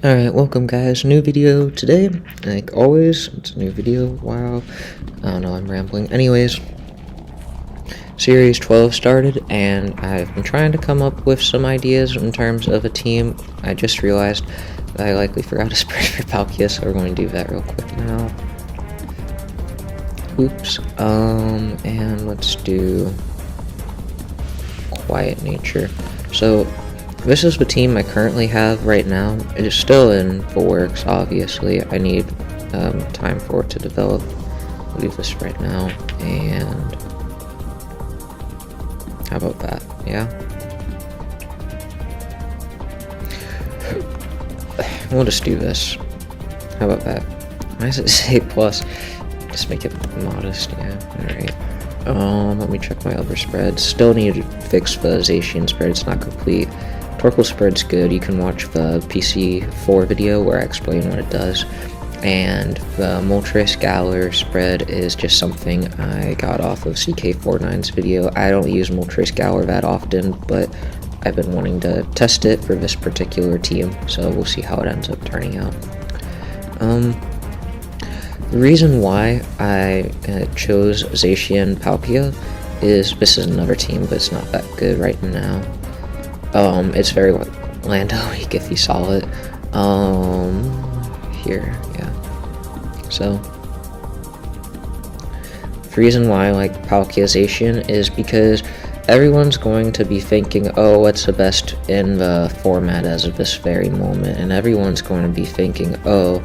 Alright, welcome guys, new video today. Like always, it's a new video. Wow, I don't know, I'm rambling. Anyways, Series 12 started, and I've been trying to come up with some ideas in terms of a team. I just realized that I likely forgot a spread for Palkia, so we're going to do that real quick now. Oops, and let's do Quiet Nature. So, this is the team I currently have right now. It is still in the works, obviously. I need time for it to develop. I'll do this right now, and how about that? Yeah. We'll just do this. How about that? Why does it say plus? Just make it modest, yeah. Alright. Let me check my other spreads. Still need to fix the Zacian spread, it's not complete. Torkoal spread's good. You can watch the PC4 video where I explain what it does. And the Moltres-galarian spread is just something I got off of CK49's video. I don't use Moltres-galarian that often, but I've been wanting to test it for this particular team, so we'll see how it ends up turning out. The reason why I chose Zacian Palkia is this is another team, but it's not that good right now. It's very Lando-weak if you saw it. Here, yeah. So, the reason why I like Palkia Zacian is because everyone's going to be thinking, oh, what's the best in the format as of this very moment? And everyone's going to be thinking, oh,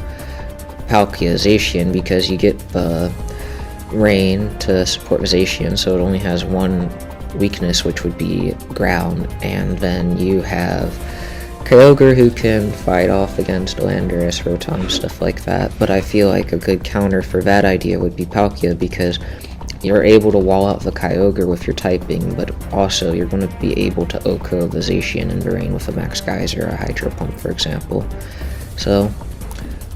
Palkia Zacian, because you get the rain to support Zacian, so it only has one weakness, which would be ground, and then you have Kyogre who can fight off against Landorus, Rotom, stuff like that. But I feel like a good counter for that idea would be Palkia, because you're able to wall out the Kyogre with your typing, but also you're going to be able to OHKO the Zacian in the rain with a Max Geyser or a Hydro Pump, for example. So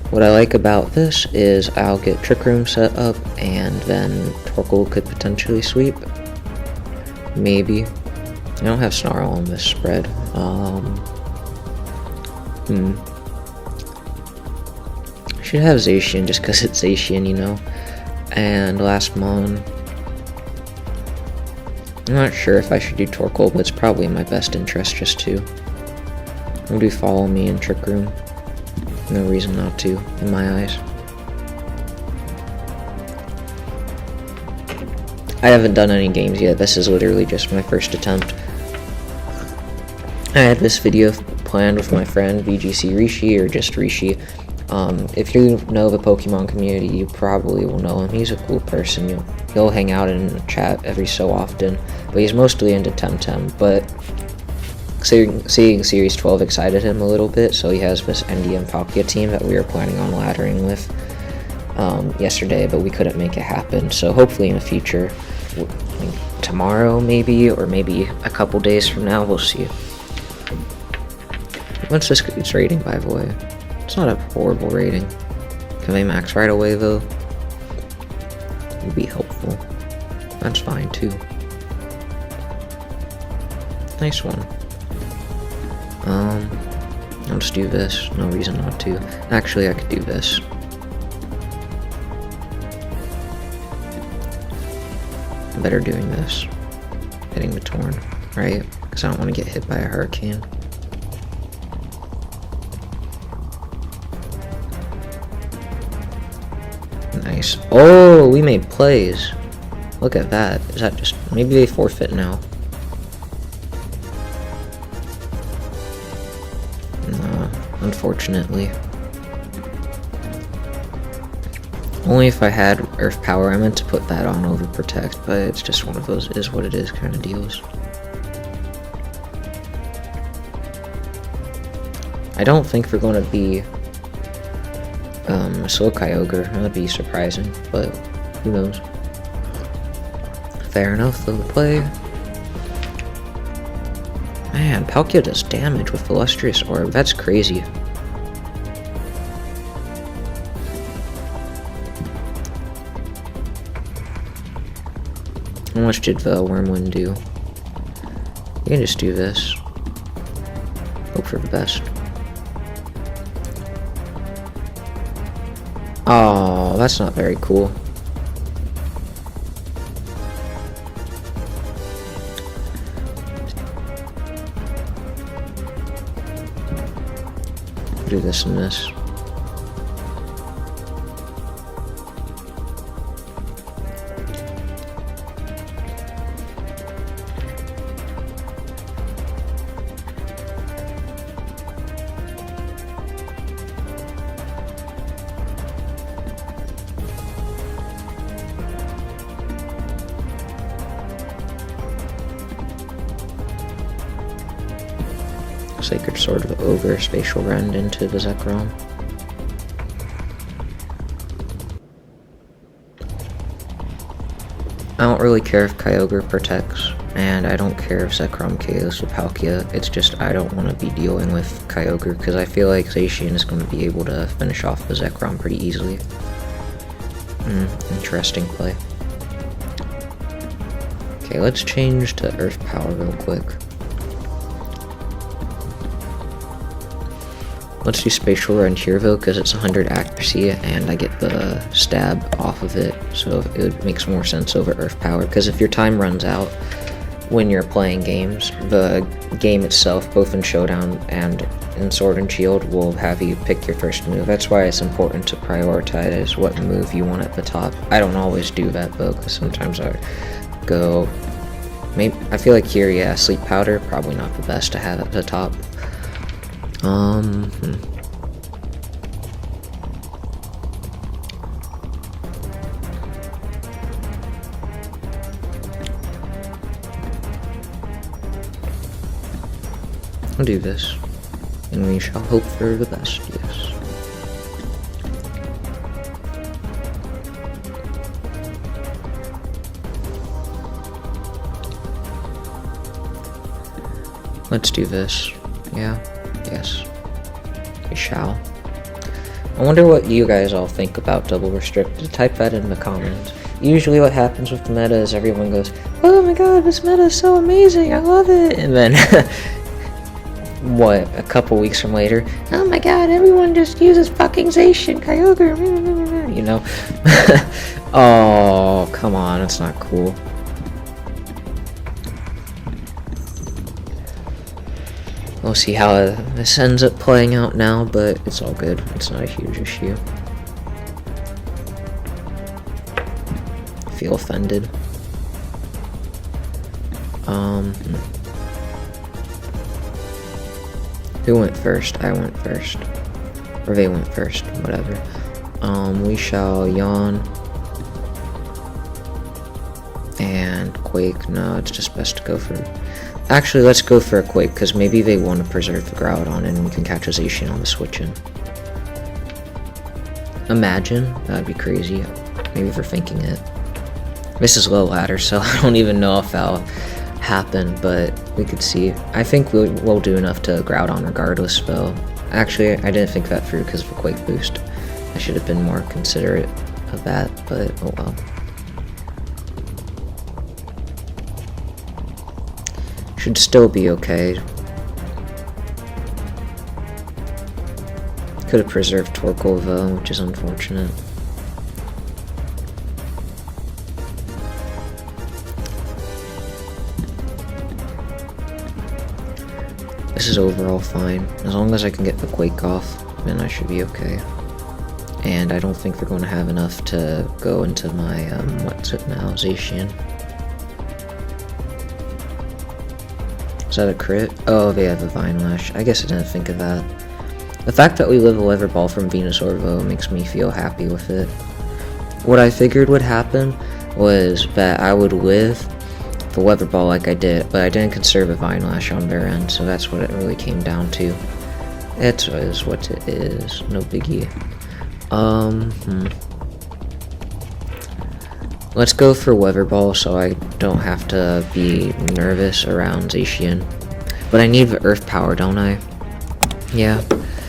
what I like about this is I'll get Trick Room set up, and then Torkoal could potentially sweep. Maybe. I don't have Snarl on this spread. I should have Zacian just because it's Zacian, you know. And last mon. I'm not sure if I should do Torkoal, but it's probably in my best interest just to. I'll do Follow Me and Trick Room. No reason not to, in my eyes. I haven't done any games yet. This is literally just my first attempt. I had this video planned with my friend VGC Rishi, or just Rishi. If you know the Pokemon community, you probably will know him. He's a cool person. He'll hang out in the chat every so often, but he's mostly into Temtem. But seeing Series 12 excited him a little bit, so he has this NDM Palkia team that we were planning on laddering with yesterday, but we couldn't make it happen. So hopefully in the future, tomorrow maybe, or maybe a couple days from now, we'll see. What's this its rating, by the way? It's not a horrible rating. Can they max right away though? Would be helpful. That's fine too. Nice one. I'll just do this. No reason not to. Actually, I could do this. I'm better doing this. Hitting the Torn, right? Because I don't want to get hit by a Hurricane. Nice. Oh, we made plays. Look at that. Is that just... maybe they forfeit now. No, unfortunately. Only if I had Earth Power. I meant to put that on Overprotect, but it's just one of those is what it is kind of deals. I don't think we're going to be Slow Kyogre. That'd be surprising, but who knows. Fair enough, though, the play. Man, Palkia does damage with Illustrious Orb. That's crazy. How much did the Wormwind do? You can just do this. Hope for the best. Oh, that's not very cool. Do this and this. Sacred Sword of Ogre, Spatial Rend into the Zekrom. I don't really care if Kyogre protects, and I don't care if Zekrom KOs with Palkia. It's just I don't want to be dealing with Kyogre because I feel like Zacian is going to be able to finish off the Zekrom pretty easily. Interesting play. Okay, let's change to Earth Power real quick. Let's do Spatial Rend here though, because it's 100 accuracy and I get the stab off of it, so it makes more sense over Earth Power. Because if your time runs out when you're playing games, the game itself, both in Showdown and in Sword and Shield, will have you pick your first move. That's why it's important to prioritize what move you want at the top. I don't always do that though, because sometimes I go... Maybe I feel like here, yeah, Sleep Powder, probably not the best to have at the top. I'll do this, and we shall hope for the best, yes. Let's do this, yeah. Yes, we shall. I wonder what you guys all think about double restricted. Type that in the comments. Usually what happens with the meta is everyone goes, oh my god, this meta is so amazing, I love it, and then what, a couple weeks from later, oh my god, everyone just uses fucking Zacian, Kyogre, you know? Oh, come on, that's not cool. We'll see how this ends up playing out now, but it's all good. It's not a huge issue. I feel offended. Who went first? I went first. Or they went first, whatever. We shall yawn. And Quake. No, it's just best to go for... Actually, let's go for a Quake, because maybe they want to preserve the Groudon and we can catch a Zacian on the switch-in. Imagine. That'd be crazy. Maybe for thinking it. This is low ladder, so I don't even know if that'll happen, but we could see. I think we'll do enough to Groudon regardless, though. Actually, I didn't think that through because of a Quake boost. I should have been more considerate of that, but oh well. Should still be okay. Could have preserved Torkoal though, which is unfortunate. This is overall fine. As long as I can get the Quake off, then I should be okay. And I don't think they're going to have enough to go into my, what's it now, Zacian. Is that a crit? Oh, they have a Vine Lash. I guess I didn't think of that. The fact that we live a Weather Ball from Venusaur makes me feel happy with it. What I figured would happen was that I would live the Weather Ball like I did, but I didn't conserve a Vine Lash on their end, so that's what it really came down to. It is what it is. No biggie. Let's go for Weather Ball so I don't have to be nervous around Zacian. But I need the Earth Power, don't I? Yeah.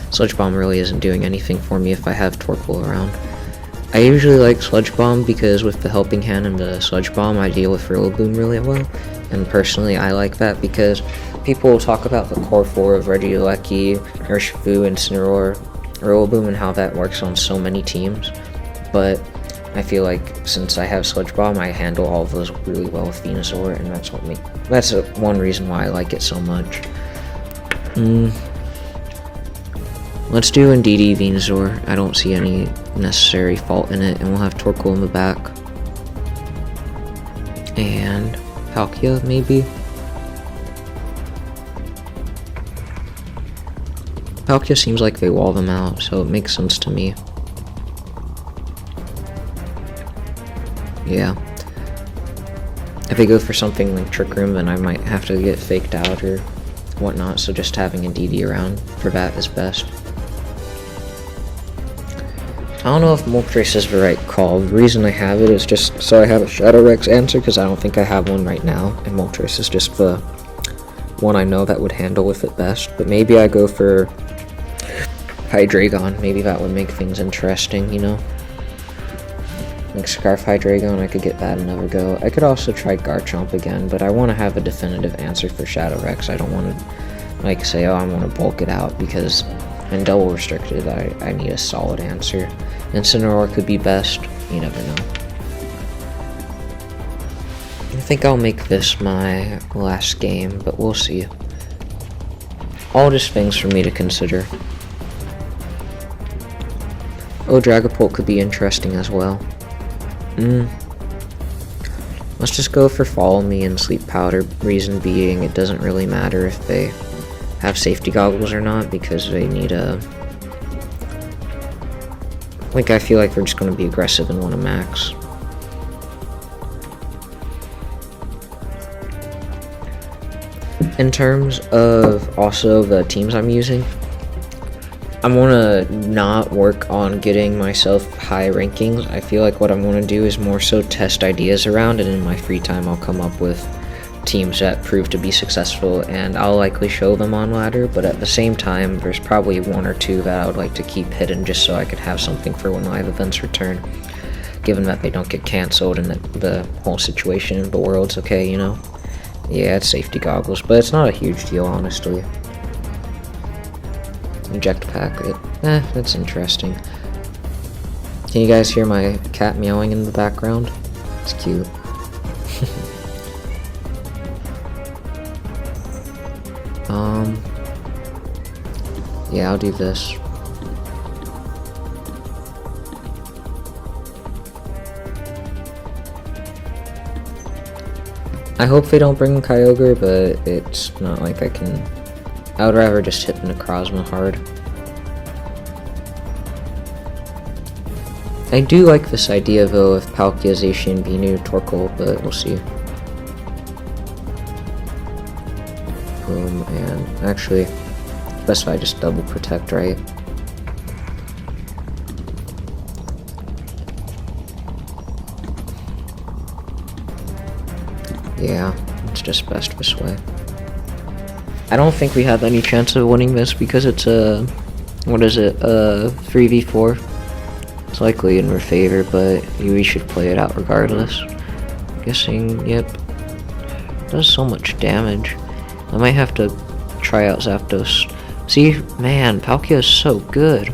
Sludge Bomb really isn't doing anything for me if I have Torkoal around. I usually like Sludge Bomb because with the Helping Hand and the Sludge Bomb I deal with Rillaboom really well. And personally I like that because people will talk about the core 4 of Regieleki, Urshifu, and Incineroar, Rillaboom, and how that works on so many teams. but I feel like since I have Sludge Bomb, I handle all of those really well with Venusaur, and that's one reason why I like it so much. Let's do Indeedee Venusaur. I don't see any necessary fault in it, and we'll have Torkoal in the back. And Palkia, maybe? Palkia seems like they wall them out, so it makes sense to me. Yeah. If they go for something like Trick Room, then I might have to get faked out or whatnot, so just having Indeedee around for that is best. I don't know if Moltres is the right call. The reason I have it is just so I have a Shadow Rex answer, because I don't think I have one right now, and Moltres is just the one I know that would handle with it best. But maybe I go for Hydreigon. Maybe that would make things interesting, you know? Like Scarf Hydreigon, I could get that another go. I could also try Garchomp again, but I want to have a definitive answer for Shadow Rex. I don't want to, like, say, oh, I want to bulk it out, because in double restricted, I need a solid answer. Incineroar could be best. You never know. I think I'll make this my last game, but we'll see. All just things for me to consider. Oh, Dragapult could be interesting as well. Let's just go for Follow Me and Sleep Powder. Reason being, it doesn't really matter if they have safety goggles or not, because they need a... Like, I feel like they're just going to be aggressive and want to max. In terms of also the teams I'm using, I'm going to not work on getting myself high rankings. I feel like what I'm going to do is more so test ideas around, and in my free time I'll come up with teams that prove to be successful, and I'll likely show them on ladder, but at the same time there's probably one or two that I would like to keep hidden just so I could have something for when live events return, given that they don't get cancelled and that the whole situation in the world's okay, you know? Yeah, it's safety goggles, but it's not a huge deal, honestly. Eject pack, that's interesting. Can you guys hear my cat meowing in the background? It's cute. Yeah, I'll do this. I hope they don't bring Kyogre, but it's not like I can... I would rather just hit the Necrozma hard. I do like this idea, though, of Palkia, Zacian, Venu, Torkoal, but we'll see. Boom, and actually, best if I just double protect, right? Yeah, it's just best this way. I don't think we have any chance of winning this because it's a... what is it? 3v4. It's likely in our favor, but we should play it out regardless. Guessing, yep. Does so much damage. I might have to try out Zapdos. See, man, Palkia is so good.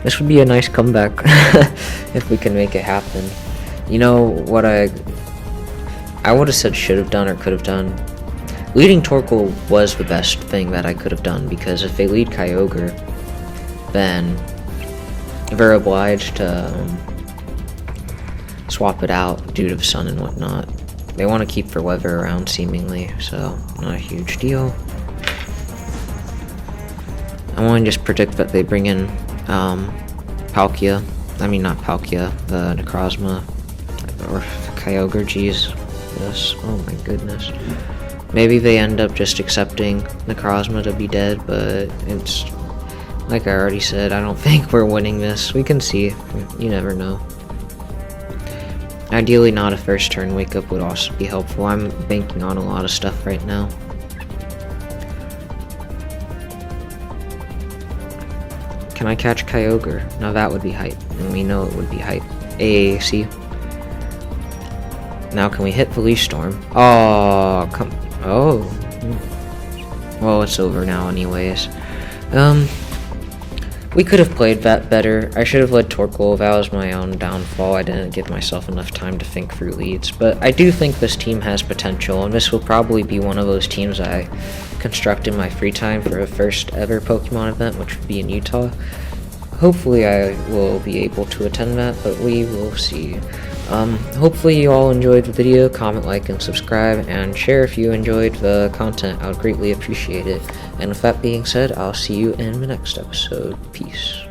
This would be a nice comeback if we can make it happen. You know what I would have said should have done or could have done? Leading Torkoal was the best thing that I could have done, because if they lead Kyogre, then they're obliged to swap it out due to the sun and whatnot. They want to keep their weather around, seemingly, so not a huge deal. I want to just predict that they bring in Palkia. I mean, not Palkia, the Necrozma. Or Kyogre, jeez. Yes, oh my goodness. Maybe they end up just accepting Necrozma to be dead, but it's... like I already said, I don't think we're winning this. We can see. You never know. Ideally, not a first turn wake up would also be helpful. I'm banking on a lot of stuff right now. Can I catch Kyogre? Now that would be hype, and we know it would be hype. AAC. Now can we hit the Leaf Storm? Oh, come... oh. Well, it's over now anyways. We could have played that better. I should have led Torkoal. That was my own downfall. I didn't give myself enough time to think through leads. But I do think this team has potential, and this will probably be one of those teams I construct in my free time for a first ever Pokemon event, which would be in Utah. Hopefully I will be able to attend that, but we will see. Hopefully you all enjoyed the video. Comment, like, and subscribe, and share if you enjoyed the content. I would greatly appreciate it. And with that being said, I'll see you in the next episode. Peace.